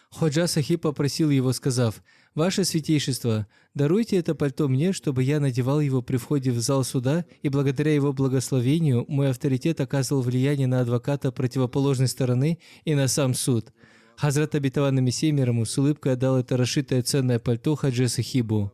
Ходжа Сахиб попросил его, сказав: «Ваше святейшество, даруйте это пальто мне, чтобы я надевал его при входе в зал суда, и благодаря его благословению мой авторитет оказывал влияние на адвоката противоположной стороны и на сам суд». Хазрат Обетованный Мессия, мир ему, с улыбкой отдал это расшитое ценное пальто Хаджи Сахибу.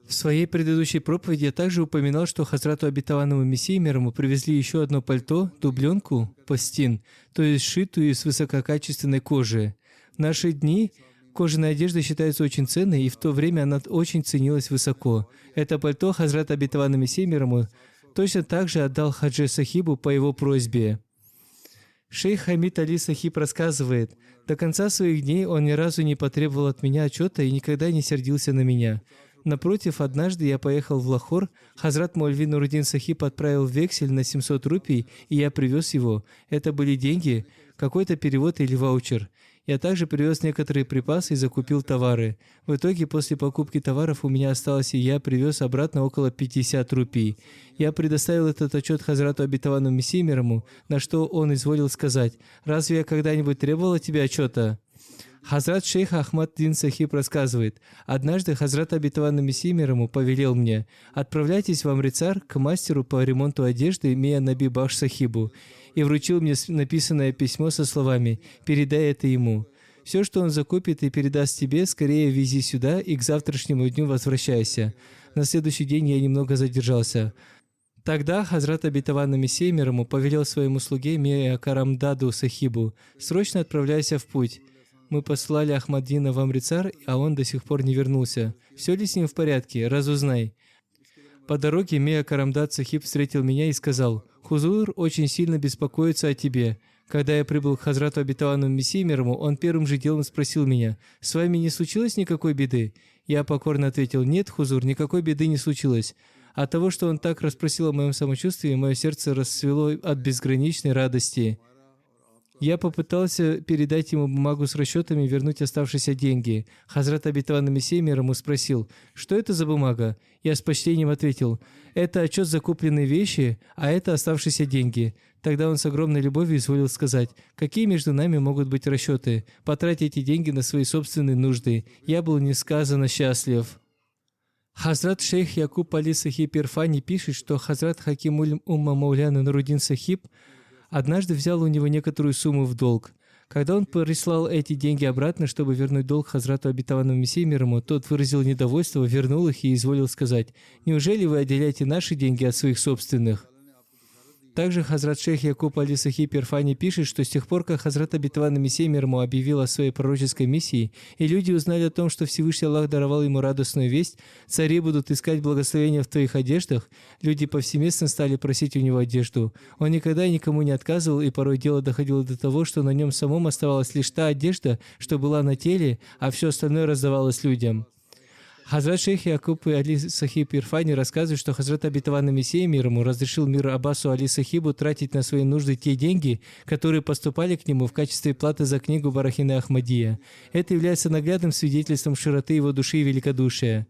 В своей предыдущей проповеди я также упоминал, что Хазрату Обетованному Мессии, мир ему, привезли еще одно пальто, дубленку, пастин, то есть сшитую из высококачественной кожи. В наши дни кожаная одежда считается очень ценной, и в то время она очень ценилась высоко. Это пальто Хазрат Обетованный Мессия, мир ему, точно так же отдал Хаджи Сахибу по его просьбе. Шейх Хамид Али Сахиб рассказывает: «До конца своих дней он ни разу не потребовал от меня отчета и никогда не сердился на меня. Напротив, однажды я поехал в Лахор, Хазрат Мольви Нуруддин Сахиб отправил вексель на 700 рупий, и я привез его. Это были деньги, какой-то перевод или ваучер. Я также привез некоторые припасы и закупил товары. В итоге, после покупки товаров у меня осталось, и я привез обратно около 50 рупий. Я предоставил этот отчет Хазрату Обетованному Мессии, мир ему, на что он изволил сказать: «Разве я когда-нибудь требовал от тебя отчета?» Хазрат шейх Ахмад Дин Сахиб рассказывает: «Однажды Хазрат Обетованный Мессия, мир ему, повелел мне: отправляйтесь в Амритсар к мастеру по ремонту одежды Мия Наби Бахш Сахибу, и вручил мне написанное письмо со словами: передай это ему. Все, что он закупит и передаст тебе, скорее вези сюда и к завтрашнему дню возвращайся». На следующий день я немного задержался. Тогда Хазрат Обетованный Мессия, мир ему, повелел своему слуге Мия Карамдаду Сахибу: срочно отправляйся в путь. Мы послали Ахмаддина в Амритсар, а он до сих пор не вернулся. Все ли с ним в порядке? Разузнай. По дороге Мия Карамдад Сахиб встретил меня и сказал: «Хузур очень сильно беспокоится о тебе». Когда я прибыл к Хазрату Обетованному Мессии, мир ему, он первым же делом спросил меня: «С вами не случилось никакой беды?» Я покорно ответил: «Нет, Хузур, никакой беды не случилось». От того, что он так расспросил о моем самочувствии, мое сердце расцвело от безграничной радости. Я попытался передать ему бумагу с расчетами и вернуть оставшиеся деньги. Хазрат Обетованный Мессия, мир ему, спросил: «Что это за бумага?» Я с почтением ответил: «Это отчет закупленной вещи, а это оставшиеся деньги». Тогда он с огромной любовью изволил сказать: «Какие между нами могут быть расчеты? Потрать эти деньги на свои собственные нужды». Я был несказанно счастлив. Хазрат шейх Якуб Али Сахиб Ирфани пишет, что Хазрат Хакимуль Умма Мауляна Нуруддин Сахиб однажды взял у него некоторую сумму в долг. Когда он прислал эти деньги обратно, чтобы вернуть долг Хазрату Обетованному Мессии, мир ему, тот выразил недовольство, вернул их и изволил сказать: «Неужели вы отделяете наши деньги от своих собственных?» Также Хазрат шейх Якуб Али Сахиб Ирфани пишет, что с тех пор, как Хазрат Обетованный Мессия, мир ему, объявил о своей пророческой миссии, и люди узнали о том, что Всевышний Аллах даровал ему радостную весть: цари будут искать благословения в твоих одеждах, люди повсеместно стали просить у него одежду. Он никогда никому не отказывал, и порой дело доходило до того, что на нем самом оставалась лишь та одежда, что была на теле, а все остальное раздавалось людям. Хазрат шейх Якуб и Али Сахиб Ирфани рассказывают, что Хазрат обетованный Мессия мир ему разрешил мир Аббасу Али Сахибу тратить на свои нужды те деньги, которые поступали к нему в качестве платы за книгу Барахина Ахмадия. Это является наглядным свидетельством широты его души и великодушия.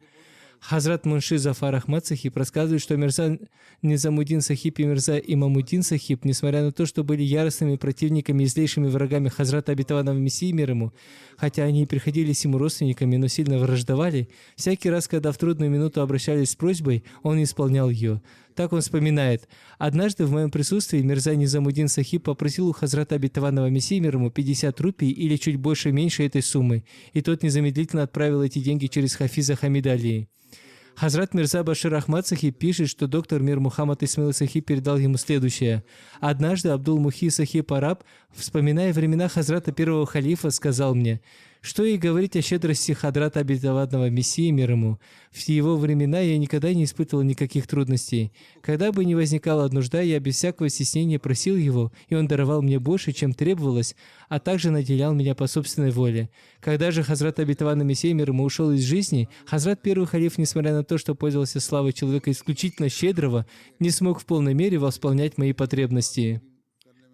Хазрат Мунши Зафар Ахмад Сахиб рассказывает, что Мирза Низамуддин Сахиб и Мирза Имамуддин Сахиб, несмотря на то, что были яростными противниками и злейшими врагами Хазрата обетованного Мессии мир ему, хотя они и приходились ему родственниками, но сильно враждовали, всякий раз, когда в трудную минуту обращались с просьбой, он исполнял ее. Так он вспоминает: «Однажды в моем присутствии Мирза Низамуддин Сахиб попросил у Хазрата обетованного Мессии мир ему 50 рупий или чуть больше-меньше этой суммы, и тот незамедлительно отправил эти деньги через Хафиза Хамида Али». Хазрат Мирза Башир Ахмад Сахиб пишет, что доктор Мир Мухаммад Исмаил Сахиб передал ему следующее. «Однажды Абдул Мухи Сахиб Араб, вспоминая времена Хазрата первого халифа, сказал мне: что и говорить о щедрости Хазрата обетованного Мессии мир ему. В его времена я никогда не испытывал никаких трудностей. Когда бы ни возникала нужда, я без всякого стеснения просил его, и он даровал мне больше, чем требовалось, а также наделял меня по собственной воле. Когда же Хазрат обетованный Мессия мир ему ушел из жизни, Хазрат первый халиф, несмотря на то, что пользовался славой человека исключительно щедрого, не смог в полной мере восполнять мои потребности.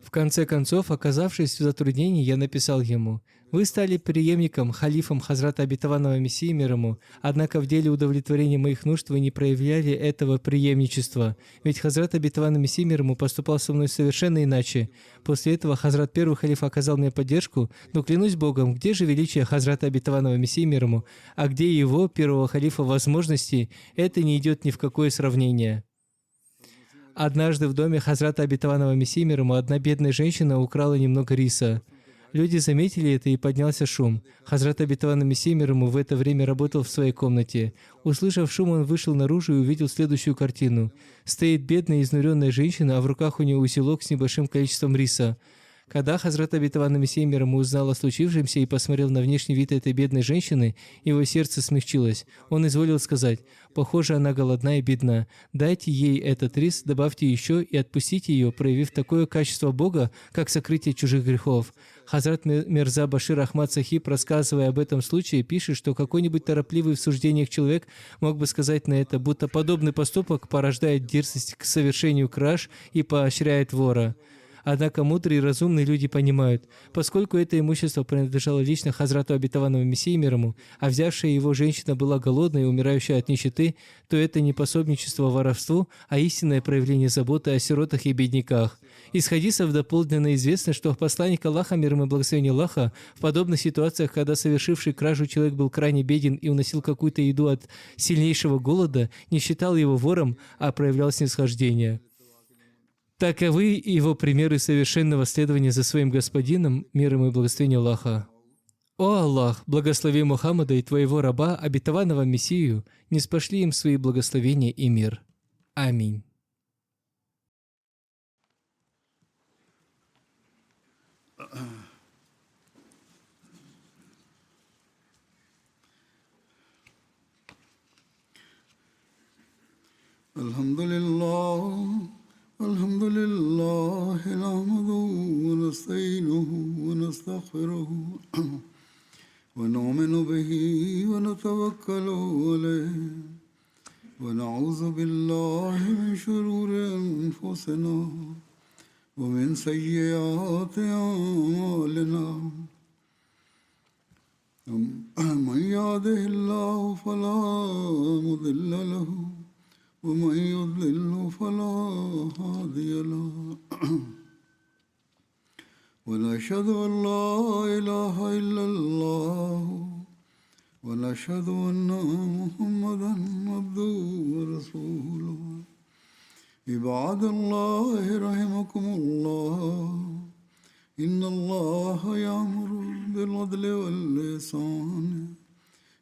В конце концов, оказавшись в затруднении, я написал ему: «Вы стали преемником, халифом Хазрата обетованного Мессии мир ему, однако в деле удовлетворения моих нужд вы не проявляли этого преемничества, ведь Хазрат обетованный Мессия мир ему поступал со мной совершенно иначе. После этого Хазрат первый халиф оказал мне поддержку, но клянусь Богом, где же величие Хазрата обетованного Мессии мир ему, а где его, первого халифа, возможности, это не идет ни в какое сравнение». Однажды в доме Хазрата обетованного Мессии мир ему одна бедная женщина украла немного риса. Люди заметили это, и поднялся шум. Хазрат обетованный Мессия мир ему в это время работал в своей комнате. Услышав шум, он вышел наружу и увидел следующую картину. Стоит бедная изнуренная женщина, а в руках у нее узелок с небольшим количеством риса. Когда Хазрат обетованный Мессия мир ему узнал о случившемся и посмотрел на внешний вид этой бедной женщины, его сердце смягчилось. Он изволил сказать: «Похоже, она голодна и бедна. Дайте ей этот рис, добавьте еще и отпустите ее, проявив такое качество Бога, как сокрытие чужих грехов». Хазрат Мирза Башир Ахмад Сахиб, рассказывая об этом случае, пишет, что какой-нибудь торопливый в суждениях человек мог бы сказать на это, будто подобный поступок порождает дерзость к совершению краж и поощряет вора. Однако мудрые и разумные люди понимают, поскольку это имущество принадлежало лично Хазрату обетованному Мессии мир ему, а взявшая его женщина была голодной и умирающая от нищеты, то это не пособничество воровству, а истинное проявление заботы о сиротах и бедняках. Из хадисов дополнено известно, что посланник Аллаха, мир ему и благословение Аллаха, в подобных ситуациях, когда совершивший кражу человек был крайне беден и уносил какую-то еду от сильнейшего голода, не считал его вором, а проявлял снисхождение. Таковы его примеры совершенного следования за своим господином, мир ему и благословение Аллаха. О Аллах, благослови Мухаммада и Твоего раба, обетованного Мессию, ниспошли им свои благословения и мир. Аминь. الحمد لله نحمده ونستعينه ونستغفره ونؤمن به ونتوكل عليه ونعوذ بالله من شرور أنفسنا ومن سيئات أعمالنا من يهده الله فلا مضل له ومن يضلل فلا هادي له ونشهد أن لا إله إلا الله ونشهد أن محمدا عبده ورسوله عباد الله رحمكم الله إن الله يأمر بالعدل والإحسان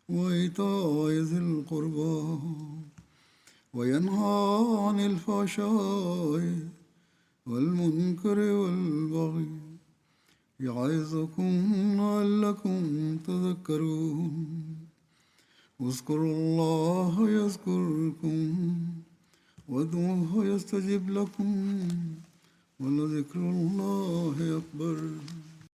وإيتاء ذي القربى وينهى عن الفحشاء والمنكر والبغي يعظكم لعلكم تذكرون اذكروا الله يذكركم وادعوه يستجب لكم ولذكر الله أكبر